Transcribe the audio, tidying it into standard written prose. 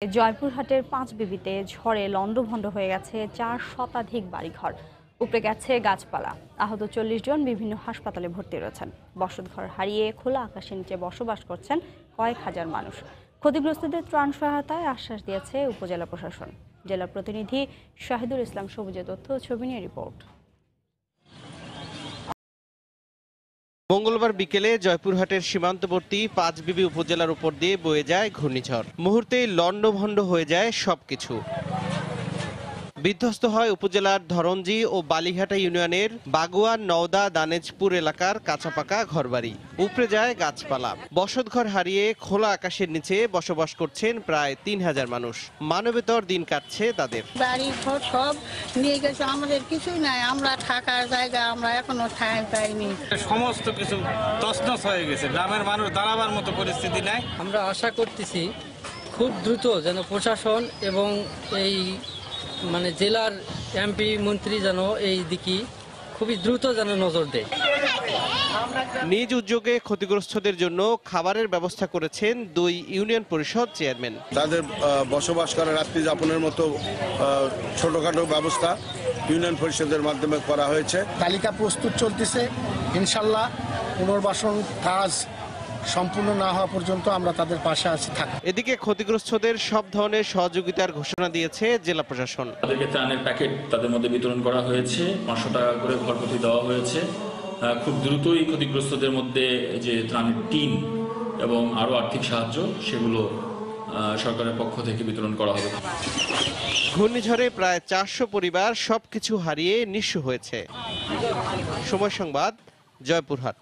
জয়পুরহাটের পাঁচবিবিতে ঝড়ে লণ্ডভণ্ড হয়ে গেছে 4 শতাধিক বাড়িঘর, উপড়ে গেছে গাছপালা। আহত 40 জন বিভিন্ন হাসপাতালে ভর্তি রয়েছেন। বসতঘর হারিয়ে খোলা আকাশের নিচে বসবাস করছেন কয়েক হাজার মানুষ। ক্ষতিগ্রস্তদের ত্রাণ সহায়তায় আশ্বাস দিয়েছে উপজেলা প্রশাসন। জেলা প্রতিনিধি শাহিদুল ইসলাম সবুজের তথ্য ছবি নিয়ে রিপোর্ট। মঙ্গলবার বিকেলে জয়পুরহাটের সীমান্তবর্তী পাঁচবিবি উপজেলার উপর দিয়ে বয়ে যায় ঘূর্ণিঝড়। মুহূর্তেই লণ্ডভণ্ড হয়ে যায় সবকিছু। বিধ্বস্ত হয় উপজেলার ধরঞ্জি ও বালিঘাটা ইউনিয়নের বাগুয়া, নওদা, দানেজপুর এলাকার কাঁচাপাকা ঘরবাড়ি। উপড়ে যায় গাছপালা। বসতঘর হারিয়ে খোলা আকাশের নিচে বসবাস করছেন প্রায় 3000 মানুষ। মানবেতর দিন কাটছে তাদের। বাড়ি ঘর সব নিয়ে গেছে, আমাদের কিছুই নাই। আমরা থাকার জায়গা আমরা এখনো ঠাঁই পাইনি। সমস্ত কিছু তছনছ হয়ে গেছে। গ্রামের মানুষ দাঁড়াবার মতো পরিস্থিতি নাই। আমরা আশা করতেছি খুব দ্রুত যেন প্রশাসন এবং এই জেলার এমপি মন্ত্রী যেন এই দিকে খুবই দ্রুত যেন নজর দেয়। নিজ উদ্যোগে ক্ষতিগ্রস্তদের জন্য খাবারের ব্যবস্থা করেছেন 2 ইউনিয়ন পরিষদ চেয়ারম্যান। তাদের বসবাস করা, রাত্রি যাপনের মতো ছোটখাটো ব্যবস্থা ইউনিয়ন পরিষদের মাধ্যমে করা হয়েছে। তালিকা প্রস্তুত চলতেছে। ইনশাল্লাহ পুনর্বাসন কাজ সম্পূর্ণ না হওয়া পর্যন্ত আমরা তাদের পাশে আছি থাকব। এদিকে ক্ষতিগ্রস্তদের সব ধরনের সহযোগিতার ঘোষণা দিয়েছে জেলা প্রশাসন। তাদেরকে ত্রাণের প্যাকেট তাদের মধ্যে বিতরণ করা হয়েছে। 500 টাকা করে ঘরপ্রতি দেওয়া হয়েছে। খুব দ্রুতই ক্ষতিগ্রস্তদের মধ্যে যে ত্রাণের টিন এবং আরও আর্থিক সাহায্য সেগুলো সরকারের পক্ষ থেকে বিতরণ করা হবে। ঘূর্ণিঝড়ে প্রায় 400 পরিবার সবকিছু হারিয়ে নিঃস্ব হয়েছে। সময় সংবাদ, জয়পুরহাট।